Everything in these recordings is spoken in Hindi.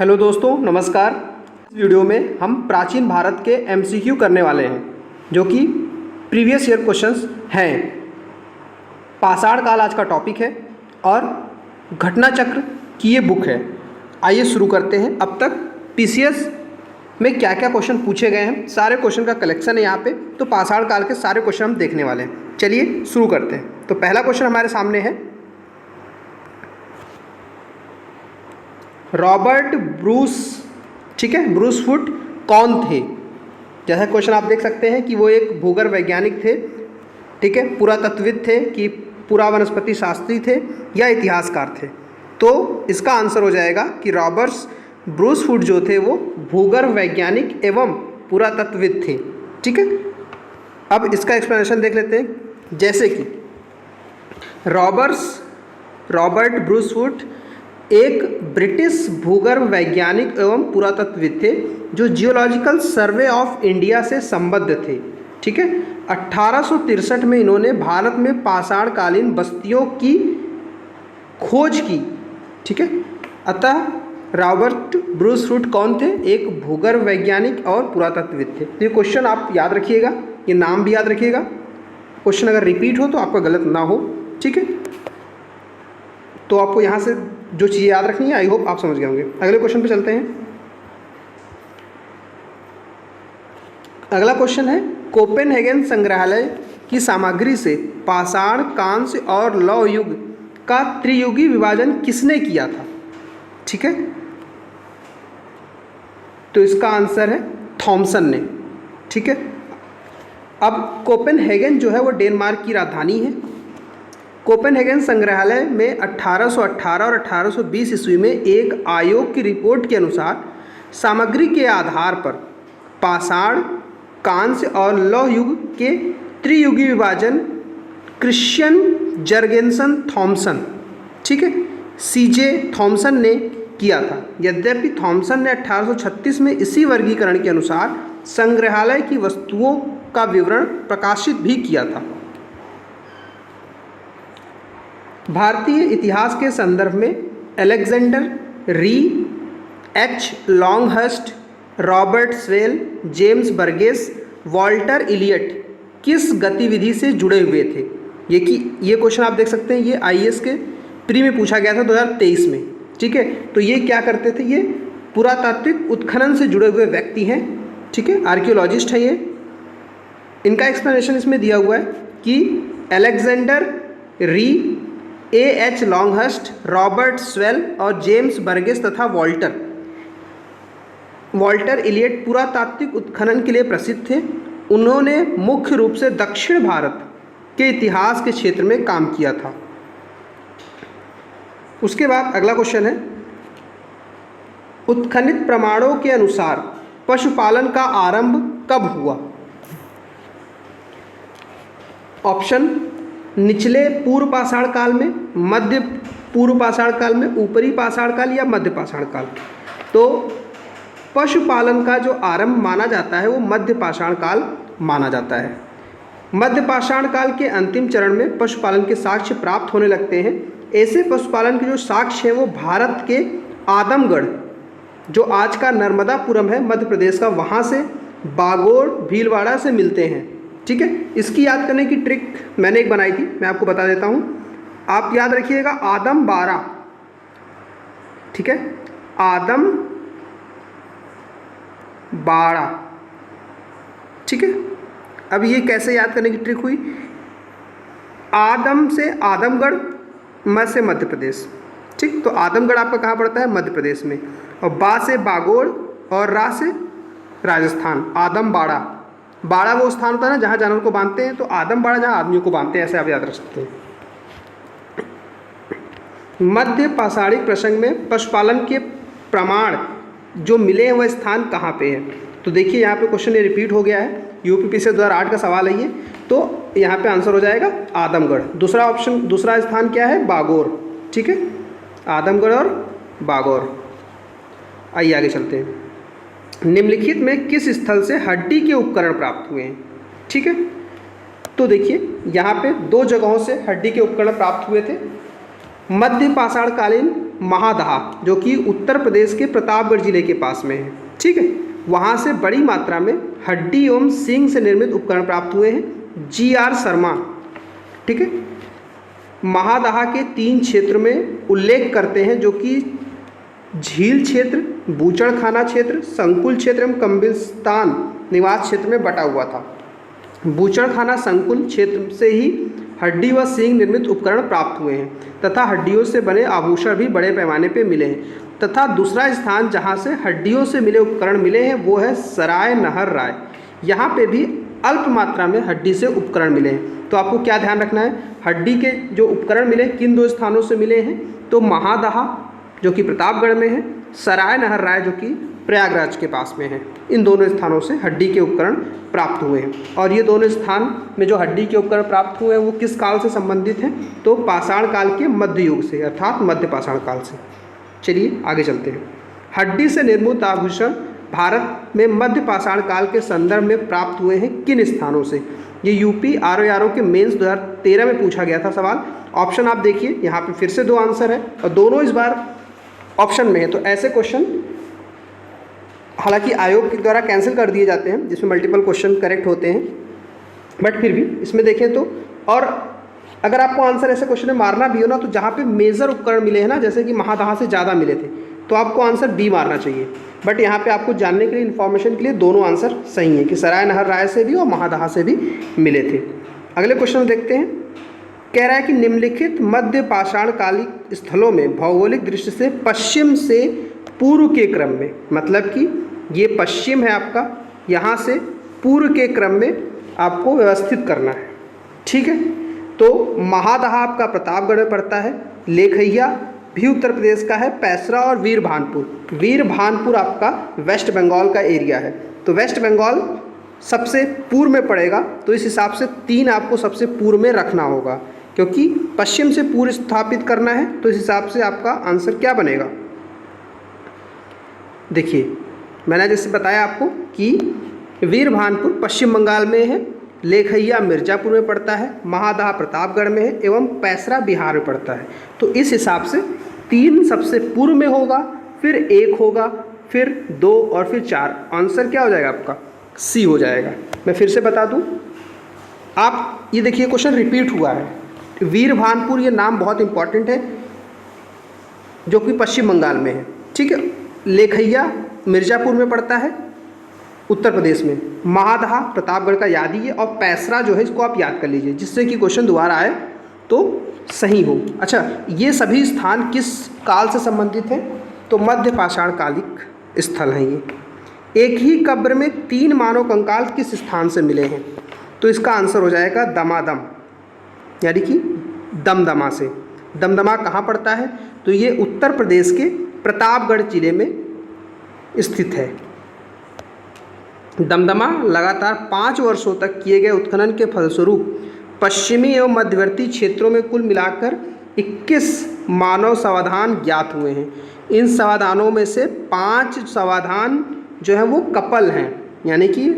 हेलो दोस्तों, नमस्कार। इस वीडियो में हम प्राचीन भारत के एमसीक्यू करने वाले हैं, जो कि प्रीवियस ईयर क्वेश्चंस हैं। पाषाण काल आज का टॉपिक है और घटना चक्र की ये बुक है। आइए शुरू करते हैं। अब तक पीसीएस में क्या क्या क्वेश्चन पूछे गए हैं, सारे क्वेश्चन का कलेक्शन है यहाँ पे। तो पाषाण काल के सारे क्वेश्चन हम देखने वाले हैं। चलिए शुरू करते हैं। तो पहला क्वेश्चन हमारे सामने है, रॉबर्ट ब्रूस, ठीक है, ब्रूसफुट कौन थे? जैसा क्वेश्चन आप देख सकते हैं कि वो एक भूगर्भ वैज्ञानिक थे, ठीक है, पुरातत्वविद थे कि पुरा वनस्पति शास्त्री थे या इतिहासकार थे। तो इसका आंसर हो जाएगा कि रॉबर्ट ब्रूसफुट जो थे वो भूगर्भ वैज्ञानिक एवं पुरातत्वविद थे। ठीक है, अब इसका एक्सप्लेनेशन देख लेते हैं। जैसे कि रॉबर्ट ब्रूसफुट एक ब्रिटिश भूगर्भ वैज्ञानिक एवं पुरातत्वविद थे जो जियोलॉजिकल सर्वे ऑफ इंडिया से संबद्ध थे। ठीक है, 1863 में इन्होंने भारत में पाषाणकालीन बस्तियों की खोज की। ठीक है, अतः रॉबर्ट ब्रूसफुट कौन थे? एक भूगर्भ वैज्ञानिक और पुरातत्वविद थे। तो ये क्वेश्चन आप याद रखिएगा, ये नाम भी याद रखिएगा। क्वेश्चन अगर रिपीट हो तो आपका गलत ना हो। ठीक है, तो आपको यहाँ से जो चीज़ें याद रखनी है, आई होप आप समझ गए होंगे। अगले क्वेश्चन पे चलते हैं। अगला क्वेश्चन है, कोपेनहेगन संग्रहालय की सामग्री से पाषाण, कांस्य और लौह युग का त्रियुगी विभाजन किसने किया था? ठीक है, तो इसका आंसर है थॉमसन ने। ठीक है, अब कोपेनहेगन जो है वो डेनमार्क की राजधानी है। कोपेनहेगन संग्रहालय में 1818 और 1820 ईस्वी में एक आयोग की रिपोर्ट के अनुसार सामग्री के आधार पर पाषाण, कांस्य और लौह युग के त्रियुगी विभाजन क्रिश्चियन जर्गेनसन थॉमसन, ठीक है, सीजे थॉमसन ने किया था। यद्यपि थॉमसन ने 1836 में इसी वर्गीकरण के अनुसार संग्रहालय की वस्तुओं का विवरण प्रकाशित भी किया था। भारतीय इतिहास के संदर्भ में Alexander Rea, H Longhurst, Robert Sewell, James Burgess, Walter Elliot किस गतिविधि से जुड़े हुए थे? ये क्वेश्चन आप देख सकते हैं, ये आईएएस के प्री में पूछा गया था 2023 में। ठीक है, तो ये क्या करते थे? ये पुरातात्विक उत्खनन से जुड़े हुए व्यक्ति हैं। ठीक है, आर्कियोलॉजिस्ट हैं ये। इनका एक्सप्लेनेशन इसमें दिया हुआ है कि Alexander Rea, H Longhurst, Robert swell और जेम्स बर्गेस तथा वॉल्टर इलियट पुरातात्विक उत्खनन के लिए प्रसिद्ध थे। उन्होंने मुख्य रूप से दक्षिण भारत के इतिहास के क्षेत्र में काम किया था। उसके बाद अगला क्वेश्चन है, उत्खनित प्रमाणों के अनुसार पशुपालन का आरंभ कब हुआ? ऑप्शन, निचले पूर्व पाषाण काल में, मध्य पूर्व पाषाण काल में, ऊपरी पाषाण काल या मध्य पाषाण काल। तो पशुपालन का जो आरंभ माना जाता है वो मध्य पाषाण काल माना जाता है। मध्य पाषाण काल के अंतिम चरण में पशुपालन के साक्ष्य प्राप्त होने लगते हैं। ऐसे पशुपालन के जो साक्ष्य हैं वो भारत के आदमगढ़, जो आज का नर्मदापुरम है मध्य प्रदेश का, वहाँ से बागोर, भीलवाड़ा से मिलते हैं। ठीक है, इसकी याद करने की ट्रिक मैंने एक बनाई थी, मैं आपको बता देता हूँ। आप याद रखिएगा, आदम बाड़ा। ठीक है, आदम बाड़ा। ठीक है, अब ये कैसे याद करने की ट्रिक हुई? आदम से आदमगढ़, मध्य से मध्य प्रदेश। ठीक, तो आदमगढ़ आपका कहाँ पड़ता है? मध्य प्रदेश में। और बा से बागोड़ और रा से राजस्थान। आदम बाड़ा, बाड़ा वो स्थान होता है ना जहाँ जानवर को बांधते हैं, तो आदम बाड़ा जहाँ आदमियों को बांधते हैं, ऐसे आप याद रख सकते हैं। मध्य पाषाणिक प्रसंग में पशुपालन के प्रमाण जो मिले हैं वह स्थान कहाँ पे है? तो देखिए यहाँ पे क्वेश्चन ये रिपीट हो गया है, यूपीपीसी 2008 का सवाल है ये। तो यहाँ पे आंसर हो जाएगा आदमगढ़। दूसरा ऑप्शन, दूसरा स्थान क्या है? बागोर। ठीक है, आदमगढ़ और बागोर। आइए आगे चलते हैं। निम्नलिखित में किस स्थल से हड्डी के उपकरण प्राप्त हुए हैं? ठीक है, तो देखिए यहाँ पे दो जगहों से हड्डी के उपकरण प्राप्त हुए थे। मध्य पाषाणकालीन महादहा, जो कि उत्तर प्रदेश के प्रतापगढ़ जिले के पास में है। ठीक है, वहाँ से बड़ी मात्रा में हड्डी एवं सींग से निर्मित उपकरण प्राप्त हुए हैं। GR शर्मा, ठीक है, महादहा के 3 क्षेत्र में उल्लेख करते हैं, जो कि झील क्षेत्र, बूचड़खाना क्षेत्र, संकुल क्षेत्र एवं कब्रिस्तान निवास क्षेत्र में बटा हुआ था। बूचड़खाना संकुल क्षेत्र से ही हड्डी व सींग निर्मित उपकरण प्राप्त हुए हैं तथा हड्डियों से बने आभूषण भी बड़े पैमाने पर मिले हैं। तथा दूसरा स्थान जहाँ से हड्डियों से मिले उपकरण मिले हैं वो है सराय नहर राय। यहाँ पे भी अल्प मात्रा में हड्डी से उपकरण मिले हैं। तो आपको क्या ध्यान रखना है, हड्डी के जो उपकरण मिले किन 2 स्थानों से मिले हैं, तो महादहा जो कि प्रतापगढ़ में है, सराय नहर राय जो कि प्रयागराज के पास में है। इन दोनों स्थानों से हड्डी के उपकरण प्राप्त हुए हैं। और ये दोनों स्थान में जो हड्डी के उपकरण प्राप्त हुए हैं वो किस काल से संबंधित हैं, तो पाषाण काल के मध्य युग से, अर्थात मध्य पाषाण काल से। चलिए आगे चलते हैं। हड्डी से निर्मित आभूषण भारत में मध्य पाषाण काल के संदर्भ में प्राप्त हुए हैं किन स्थानों से। ये यूपी RO के मेंस 2013 में पूछा गया था सवाल। ऑप्शन आप देखिए, यहाँ पे फिर से 2 आंसर है और दोनों इस बार ऑप्शन में है। तो ऐसे क्वेश्चन हालांकि आयोग के द्वारा कैंसिल कर दिए जाते हैं जिसमें मल्टीपल क्वेश्चन करेक्ट होते हैं, बट फिर भी इसमें देखें तो, और अगर आपको आंसर ऐसे क्वेश्चन में मारना भी हो ना, तो जहाँ पे मेजर उपकरण मिले हैं ना, जैसे कि महादहा से ज़्यादा मिले थे, तो आपको आंसर बी मारना चाहिए। बट यहाँ पे आपको जानने के लिए, इन्फॉर्मेशन के लिए, दोनों आंसर सही है कि सराय नहर राय से भी और महादहा से भी मिले थे। अगले क्वेश्चन देखते हैं। कह रहा है कि निम्नलिखित मध्य पाषाण कालिक स्थलों में भौगोलिक दृष्टि से पश्चिम से पूर्व के क्रम में, मतलब कि ये पश्चिम है आपका, यहाँ से पूर्व के क्रम में आपको व्यवस्थित करना है। ठीक है, तो महादहा आपका प्रतापगढ़ में पड़ता है, लेखैया भी उत्तर प्रदेश का है, पैसरा और वीरभानपुर आपका वेस्ट बंगाल का एरिया है। तो वेस्ट बंगाल सबसे पूर्व में पड़ेगा, तो इस हिसाब से 3 आपको सबसे पूर्व में रखना होगा, क्योंकि पश्चिम से पूर्व स्थापित करना है। तो इस हिसाब से आपका आंसर क्या बनेगा, देखिए मैंने जैसे बताया आपको कि वीरभानपुर पश्चिम बंगाल में है, लेखैया मिर्जापुर में पड़ता है, महादहा प्रतापगढ़ में है एवं पैसरा बिहार में पड़ता है। तो इस हिसाब से 3 सबसे पूर्व में होगा, फिर 1 होगा, फिर 2 और फिर 4। आंसर क्या हो जाएगा आपका, सी हो जाएगा। मैं फिर से बता दूं, आप ये देखिए क्वेश्चन रिपीट हुआ है। वीरभानपुर ये नाम बहुत इंपॉर्टेंट है, जो कि पश्चिम बंगाल में है। ठीक है, लेखैया मिर्जापुर में पड़ता है उत्तर प्रदेश में, महादहा प्रतापगढ़ का याद ही है, और पैसरा जो है इसको आप याद कर लीजिए, जिससे कि क्वेश्चन दोबारा आए तो सही हो। अच्छा, ये सभी स्थान किस काल से संबंधित हैं, तो मध्य पाषाण कालिक स्थल हैं ये। एक ही कब्र में 3 मानव कंकाल किस स्थान से मिले हैं, तो इसका आंसर हो जाएगा दमादम, यानी कि दमदमा से। दमदमा कहाँ पड़ता है, तो ये उत्तर प्रदेश के प्रतापगढ़ जिले में स्थित है। दमदमा लगातार 5 वर्षों तक किए गए उत्खनन के फलस्वरूप पश्चिमी एवं मध्यवर्ती क्षेत्रों में कुल मिलाकर 21 मानव समाधान ज्ञात हुए हैं। इन समाधानों में से 5 समाधान जो है वो कपल हैं, यानी कि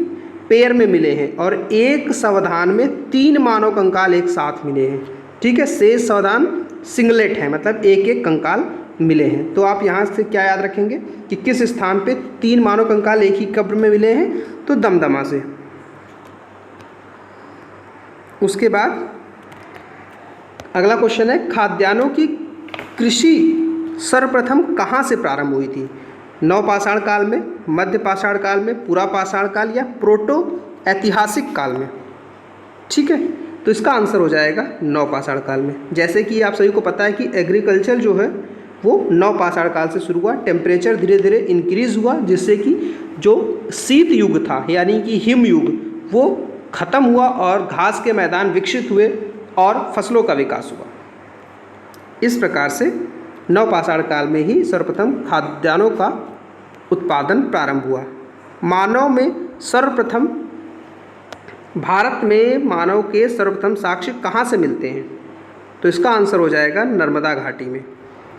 पेयर में मिले हैं, और 1 समाधान में 3 मानव कंकाल एक साथ मिले हैं। ठीक है, शेष समाधान सिंगलेट है, मतलब 1-1 कंकाल मिले हैं। तो आप यहाँ से क्या याद रखेंगे कि किस स्थान पे 3 मानव कंकाल एक ही कब्र में मिले हैं, तो दमदमा से। उसके बाद अगला क्वेश्चन है, खाद्यान्नों की कृषि सर्वप्रथम कहाँ से प्रारंभ हुई थी, नवपाषाण काल में, मध्य पाषाण काल में, पूरा पाषाण काल या प्रोटो ऐतिहासिक काल में। ठीक है, तो इसका आंसर हो जाएगा नवपाषाण काल में। जैसे कि आप सभी को पता है कि एग्रीकल्चर जो है वो नवपाषाण काल से शुरू हुआ, टेम्परेचर धीरे धीरे इंक्रीज हुआ, जिससे कि जो शीत युग था यानी कि हिम युग वो खत्म हुआ और घास के मैदान विकसित हुए और फसलों का विकास हुआ। इस प्रकार से नवपाषाण काल में ही सर्वप्रथम खाद्यान्नों का उत्पादन प्रारंभ हुआ। मानव में सर्वप्रथम, भारत में मानव के सर्वप्रथम साक्ष्य कहाँ से मिलते हैं, तो इसका आंसर हो जाएगा नर्मदा घाटी में।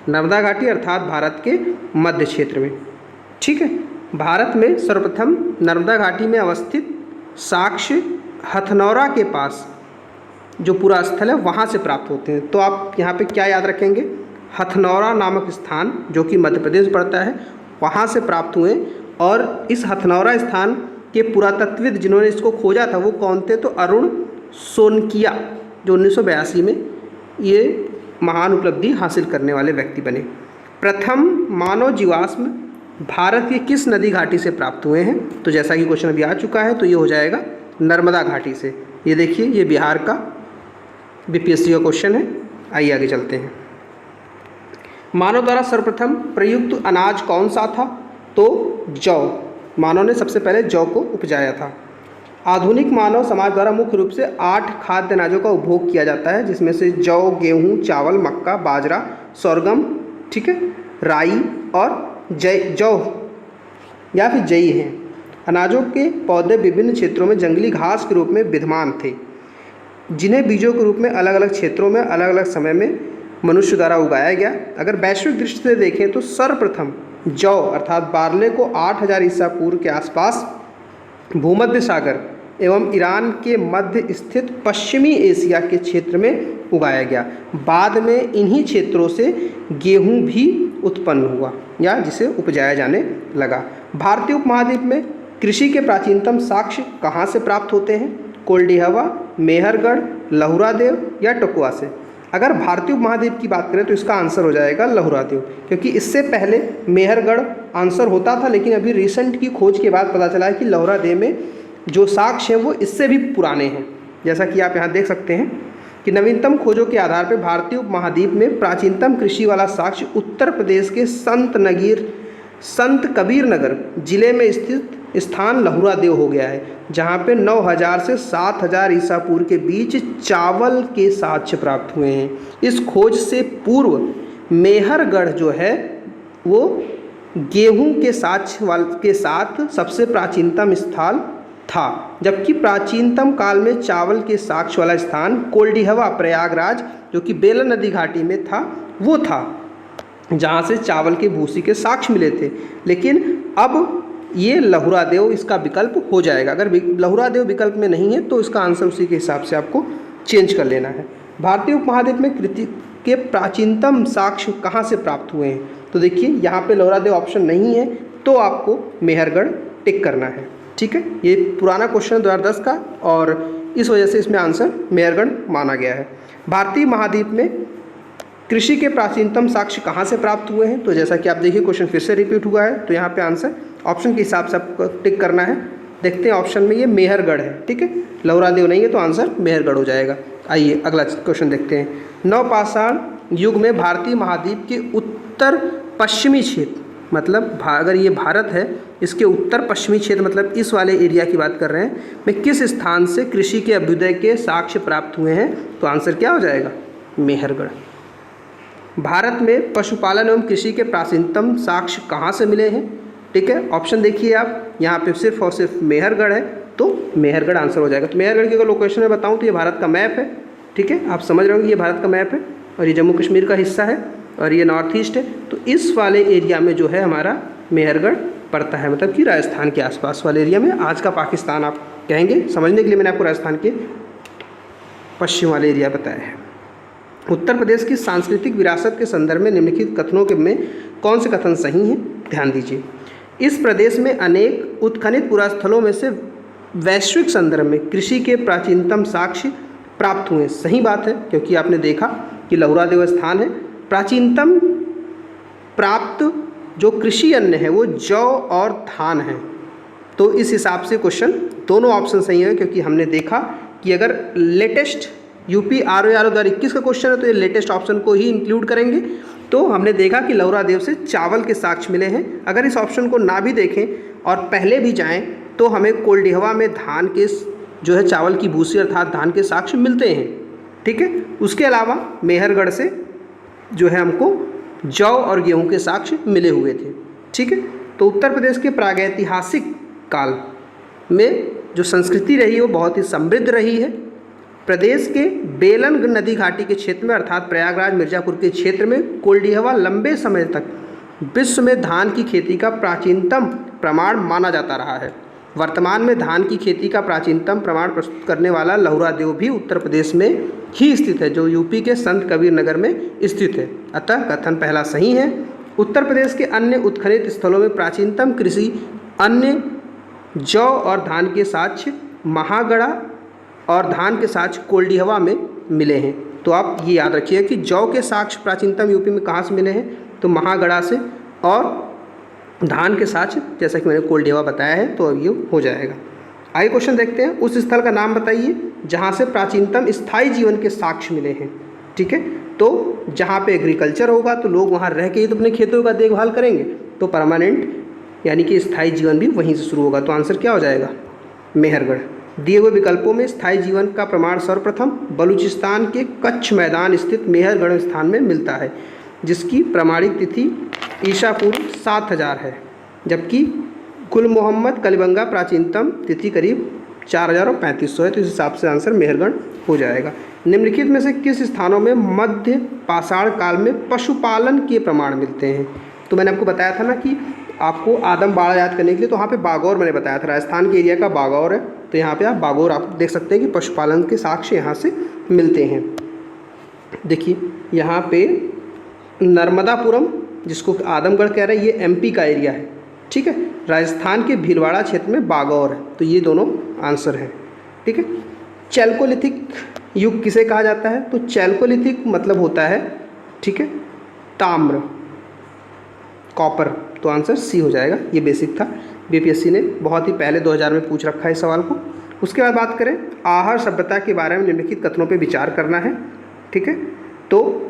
नर्मदा घाटी अर्थात भारत के मध्य क्षेत्र में। ठीक है, भारत में सर्वप्रथम नर्मदा घाटी में अवस्थित साक्ष्य हथनौरा के पास जो पूरा स्थल है वहाँ से प्राप्त होते हैं। तो आप यहाँ पे क्या याद रखेंगे, हथनौरा नामक स्थान जो कि मध्य प्रदेश पड़ता है वहाँ से प्राप्त हुए। और इस हथनौरा स्थान के पुरातत्वविद जिन्होंने इसको खोजा था वो कौन थे, तो अरुण सोनकिया, जो 1982 में ये महान उपलब्धि हासिल करने वाले व्यक्ति बने। प्रथम मानव जीवाश्म भारत की किस नदी घाटी से प्राप्त हुए हैं, तो जैसा कि क्वेश्चन अभी आ चुका है तो ये हो जाएगा नर्मदा घाटी से। ये देखिए ये बिहार का बीपीएससी का क्वेश्चन है। आइए आगे चलते हैं। मानव द्वारा सर्वप्रथम प्रयुक्त अनाज कौन सा था, तो जौ। मानव ने सबसे पहले जौ को उपजाया था। आधुनिक मानव समाज द्वारा मुख्य रूप से 8 खाद्य अनाजों का उपभोग किया जाता है, जिसमें से जौ, गेहूँ, चावल, मक्का, बाजरा, sorghum, ठीक है, राई और जौ या फिर जई हैं। अनाजों के पौधे विभिन्न क्षेत्रों में जंगली घास के रूप में विद्यमान थे, जिन्हें बीजों के रूप में अलग अलग क्षेत्रों में अलग अलग समय में मनुष्य द्वारा उगाया गया। अगर वैश्विक दृष्टि से देखें तो सर्वप्रथम जौ अर्थात बार्ले को 8000 ईसा पूर्व के आसपास भूमध्य सागर एवं ईरान के मध्य स्थित पश्चिमी एशिया के क्षेत्र में उगाया गया। बाद में इन्हीं क्षेत्रों से गेहूं भी उत्पन्न हुआ या जिसे उपजाया जाने लगा। भारतीय उपमहाद्वीप में कृषि के प्राचीनतम साक्ष्य कहाँ से प्राप्त होते हैं, कोल्डिहवा, मेहरगढ़, लहुरादेव या टकुआ से। अगर भारतीय उपमहाद्वीप की बात करें तो इसका आंसर हो जाएगा लहुरादेव, क्योंकि इससे पहले मेहरगढ़ आंसर होता था, लेकिन अभी रिसेंट की खोज के बाद पता चला है कि लहुरादेव में जो साक्ष्य हैं वो इससे भी पुराने हैं। जैसा कि आप यहाँ देख सकते हैं कि नवीनतम खोजों के आधार पर भारतीय उपमहाद्वीप में प्राचीनतम कृषि वाला साक्ष्य उत्तर प्रदेश के संत कबीर नगर जिले में स्थित स्थान लहुरादेव हो गया है, जहाँ पे 9000 से 7000 ईसा पूर्व के बीच चावल के साक्ष्य प्राप्त हुए हैं। इस खोज से पूर्व मेहरगढ़ जो है वो गेहूं के साक्ष्य के साथ सबसे प्राचीनतम स्थल था, जबकि प्राचीनतम काल में चावल के साक्ष्य वाला स्थान कोल्डिहवा प्रयागराज जो कि बेलन नदी घाटी में था वो था, जहाँ से चावल के भूसी के साक्ष्य मिले थे। लेकिन अब ये लहुरादेव इसका विकल्प हो जाएगा। अगर लहुरादेव विकल्प में नहीं है तो इसका आंसर उसी के हिसाब से आपको चेंज कर लेना है। भारतीय उपमहाद्वीप में कृषि के प्राचीनतम साक्ष्य कहाँ से प्राप्त हुए हैं, तो देखिए यहाँ पे लहुरादेव ऑप्शन नहीं है तो आपको मेहरगढ़ टिक करना है। ठीक है, ये पुराना क्वेश्चन 2010 का और इस वजह से इसमें आंसर मेहरगढ़ माना गया है। भारतीय महाद्वीप में कृषि के प्राचीनतम साक्ष्य कहाँ से प्राप्त हुए हैं, तो जैसा कि आप देखिए क्वेश्चन फिर से रिपीट हुआ है, तो यहाँ पे आंसर ऑप्शन के हिसाब से आपको टिक करना है। देखते हैं ऑप्शन में ये मेहरगढ़ है, ठीक है, लहुरादेव नहीं है तो आंसर मेहरगढ़ हो जाएगा। आइए अगला क्वेश्चन देखते हैं। नवपाषाण युग में भारतीय महाद्वीप के उत्तर पश्चिमी क्षेत्र, मतलब अगर ये भारत है इसके उत्तर पश्चिमी क्षेत्र मतलब इस वाले एरिया की बात कर रहे हैं, में किस स्थान से कृषि के अभ्युदय के साक्ष्य प्राप्त हुए हैं, तो आंसर क्या हो जाएगा, मेहरगढ़। भारत में पशुपालन एवं कृषि के प्राचीनतम साक्ष्य कहाँ से मिले हैं, ठीक है, ऑप्शन देखिए आप, यहाँ पे सिर्फ और सिर्फ मेहरगढ़ है तो मेहरगढ़ आंसर हो जाएगा। तो मेहरगढ़ की अगर लोकेशन में बताऊँ तो ये भारत का मैप है, ठीक है, आप समझ रहे होंगे ये भारत का मैप है और ये जम्मू कश्मीर का हिस्सा है और ये नॉर्थ ईस्ट है, तो इस वाले एरिया में जो है हमारा मेहरगढ़ पड़ता है, मतलब कि राजस्थान के आसपास वाले एरिया में। आज का पाकिस्तान आप कहेंगे, समझने के लिए मैंने आपको राजस्थान के पश्चिम वाले एरिया बताया है। उत्तर प्रदेश की सांस्कृतिक विरासत के संदर्भ में निम्नलिखित कथनों के में कौन से कथन सही हैं, ध्यान दीजिए। इस प्रदेश में अनेक उत्खनित पुरास्थलों में से वैश्विक संदर्भ में कृषि के प्राचीनतम साक्ष्य प्राप्त हुए, सही बात है, क्योंकि आपने देखा कि लहुरादेव स्थान है। प्राचीनतम प्राप्त जो कृषि अन्न है वो जौ और धान है, तो इस हिसाब से क्वेश्चन दोनों ऑप्शन सही है, क्योंकि हमने देखा कि अगर लेटेस्ट यूपी ROE 2021 का क्वेश्चन है तो ये लेटेस्ट ऑप्शन को ही इंक्लूड करेंगे। तो हमने देखा कि लहुरादेव से चावल के साक्ष्य मिले हैं। अगर इस ऑप्शन को ना भी देखें और पहले भी जाएं तो हमें कोल्डिहवा में धान के जो है चावल की भूसी अर्थात धान के साक्ष्य मिलते हैं, ठीक है। उसके अलावा मेहरगढ़ से जो है हमको जौ और गेहूं के साक्ष्य मिले हुए थे, ठीक है। तो उत्तर प्रदेश के प्रागैतिहासिक काल में जो संस्कृति रही है वो बहुत ही समृद्ध रही है। प्रदेश के बेलन नदी घाटी के क्षेत्र में अर्थात प्रयागराज मिर्ज़ापुर के क्षेत्र में कोल्डिहवा लंबे समय तक विश्व में धान की खेती का प्राचीनतम प्रमाण माना जाता रहा है। वर्तमान में धान की खेती का प्राचीनतम प्रमाण प्रस्तुत करने वाला लहुरा देव भी उत्तर प्रदेश में ही स्थित है, जो यूपी के संत कबीर नगर में स्थित है। अतः कथन पहला सही है। उत्तर प्रदेश के अन्य उत्खनित स्थलों में प्राचीनतम कृषि अन्य जौ और धान के साक्ष्य महागढ़ा और धान के साक्ष्य कोल्डिहवा में मिले हैं। तो आप ये याद रखिए कि जौ के साक्ष्य प्राचीनतम यूपी में कहाँ से मिले हैं, तो महागढ़ा से, और धान के साक्ष्य जैसा कि मैंने कोल्डिहवा बताया है, तो अब ये हो जाएगा। आगे क्वेश्चन देखते हैं। उस स्थल का नाम बताइए जहाँ से प्राचीनतम स्थायी जीवन के साक्ष्य मिले हैं। ठीक है, तो जहाँ पे एग्रीकल्चर होगा तो लोग वहाँ रह के ही तो अपने खेतों का देखभाल करेंगे, तो परमानेंट यानी कि स्थायी जीवन भी वहीं से शुरू होगा। तो आंसर क्या हो जाएगा, मेहरगढ़। दिए हुए विकल्पों में स्थायी जीवन का प्रमाण सर्वप्रथम बलूचिस्तान के कच्छ मैदान स्थित मेहरगढ़ स्थान में मिलता है, जिसकी प्रमाणिक तिथि ईसा पूर्व 7000 है, जबकि गुल मोहम्मद कलिबंगा प्राचीनतम तिथि करीब 4000 और 3500 है। तो इस हिसाब से आंसर मेहरगढ़ हो जाएगा। निम्नलिखित में से किस स्थानों में मध्य पाषाण काल में पशुपालन के प्रमाण मिलते हैं। तो मैंने आपको बताया था ना कि आपको आदम बाड़ा याद करने के लिए, तो वहाँ पे बागौर मैंने बताया था, राजस्थान के एरिया का बागौर है, तो यहाँ पे आप बागौर आप देख सकते हैं कि पशुपालन के साक्ष्य यहाँ से मिलते हैं। देखिए यहाँ पे नर्मदापुरम, जिसको आदमगढ़ कह रहे हैं, ये एमपी का एरिया है। ठीक है, राजस्थान के भीलवाड़ा क्षेत्र में बागौर है, तो ये दोनों आंसर हैं। ठीक है, चैल्कोलिथिक युग किसे कहा जाता है, तो चैल्कोलिथिक मतलब होता है, ठीक है, ताम्र, कॉपर। तो आंसर सी हो जाएगा। ये बेसिक था, बीपीएससी ने बहुत ही पहले 2000 में पूछ रखा है इस सवाल को। उसके बाद बात करें आहर सभ्यता के बारे में निम्नलिखित कथनों पे विचार करना है। ठीक है, तो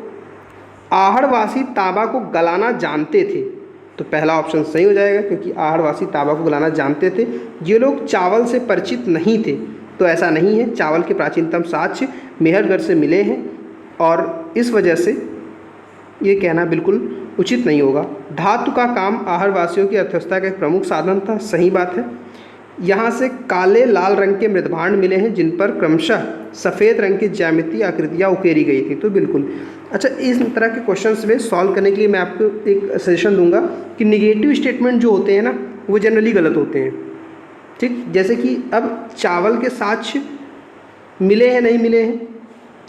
आहड़वासी तांबा को गलाना जानते थे, तो पहला ऑप्शन सही हो जाएगा, क्योंकि आहड़वासी तांबा को गलाना जानते थे। ये लोग चावल से परिचित नहीं थे, तो ऐसा नहीं है। चावल के प्राचीनतम साक्ष्य मेहरगढ़ से मिले हैं, और इस वजह से ये कहना बिल्कुल उचित नहीं होगा। धातु का काम आहड़वासियों की अर्थव्यवस्था का एक प्रमुख साधन था, सही बात है। यहाँ से काले लाल रंग के मृदभांड मिले हैं, जिन पर क्रमशः सफ़ेद रंग की ज्यामितीय आकृतियाँ उकेरी गई थी, तो बिल्कुल। अच्छा, इस तरह के क्वेश्चंस में सॉल्व करने के लिए मैं आपको एक सजेशन दूंगा कि निगेटिव स्टेटमेंट जो होते हैं ना, वो जनरली गलत होते हैं। ठीक, जैसे कि अब चावल के साक्ष्य मिले हैं नहीं मिले हैं,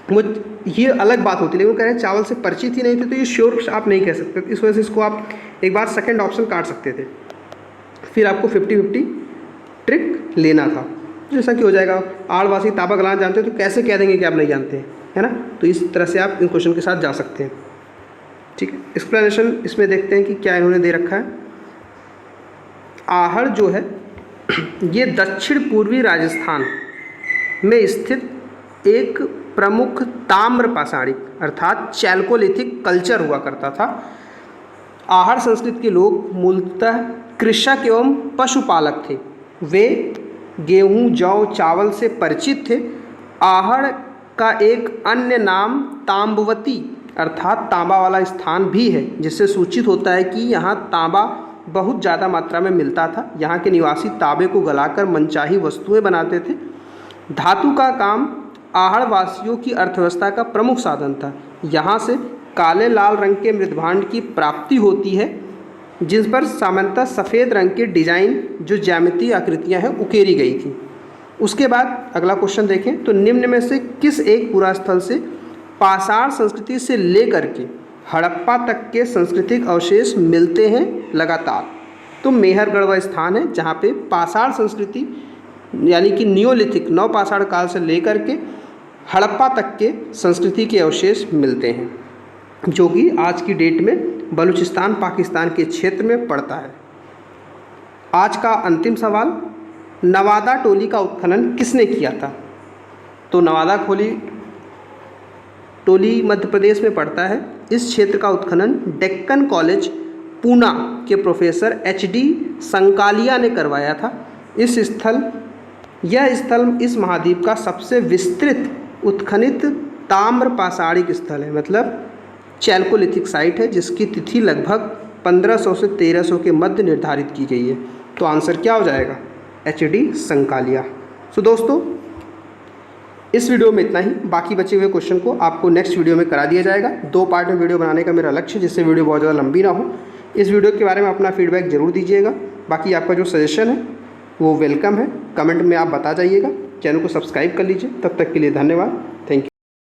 वो ये अलग बात होती है, लेकिन वो कह रहे हैं चावल से परिचित ही नहीं थे, तो ये श्योर आप नहीं कह सकते। इस वजह से इसको आप एक बार सेकंड ऑप्शन काट सकते थे, फिर आपको 50-50 ट्रिक लेना था। जैसा कि हो जाएगा आहड़वासी तांबा गलाना जानते हैं, तो कैसे कह देंगे कि आप नहीं जानते हैं, है ना। तो इस तरह से आप इन क्वेश्चन के साथ जा सकते हैं। ठीक है, एक्सप्लेनेशन इसमें देखते हैं कि क्या इन्होंने दे रखा है। आहड़ जो है ये दक्षिण पूर्वी राजस्थान में स्थित एक प्रमुख ताम्र पाषाणिक अर्थात चैल्कोलिथिक कल्चर हुआ करता था। आहड़ संस्कृति के लोग मूलतः कृषक एवं पशुपालक थे। वे गेहूं, जौ, चावल से परिचित थे। आहड़ का एक अन्य नाम तांबवती अर्थात तांबा वाला स्थान भी है, जिससे सूचित होता है कि यहाँ तांबा बहुत ज़्यादा मात्रा में मिलता था। यहाँ के निवासी तांबे को गलाकर मनचाही वस्तुएं बनाते थे। धातु का काम आहड़ वासियों की अर्थव्यवस्था का प्रमुख साधन था। यहाँ से काले लाल रंग के मृदभांड की प्राप्ति होती है, जिस पर सामान्यतः सफ़ेद रंग के डिजाइन जो ज्यामितीय आकृतियाँ हैं उकेरी गई थी। उसके बाद अगला क्वेश्चन देखें, तो निम्न में से किस एक पुरास्थल से पाषाण संस्कृति से लेकर के हड़प्पा तक के सांस्कृतिक अवशेष मिलते हैं लगातार। तो मेहरगढ़ वह स्थान है जहाँ पे पाषाण संस्कृति यानी कि नियोलिथिक नव पाषाण काल से लेकर के हड़प्पा तक के संस्कृति के अवशेष मिलते हैं, जो कि आज की डेट में बलूचिस्तान पाकिस्तान के क्षेत्र में पड़ता है। आज का अंतिम सवाल, नवादा टोली का उत्खनन किसने किया था। तो नवादा टोली मध्य प्रदेश में पड़ता है। इस क्षेत्र का उत्खनन डेक्कन कॉलेज पूना के प्रोफेसर HD संकालिया ने करवाया था। यह स्थल इस महाद्वीप का सबसे विस्तृत उत्खनित ताम्र पाषाणिक स्थल है, मतलब चैल्कोलिथिक साइट है, जिसकी तिथि लगभग 1500 से 1300 के मध्य निर्धारित की गई है। तो आंसर क्या हो जाएगा, HD संकालिया। सो दोस्तों, इस वीडियो में इतना ही। बाकी बचे हुए क्वेश्चन को आपको नेक्स्ट वीडियो में करा दिया जाएगा। 2 पार्ट में वीडियो बनाने का मेरा लक्ष्य, जिससे वीडियो बहुत ज़्यादा लंबी ना हो। इस वीडियो के बारे में अपना फीडबैक जरूर दीजिएगा। बाकी आपका जो सजेशन है वो वेलकम है। कमेंट में आप बता जाइएगा। चैनल को सब्सक्राइब कर लीजिए। तब तक के लिए धन्यवाद।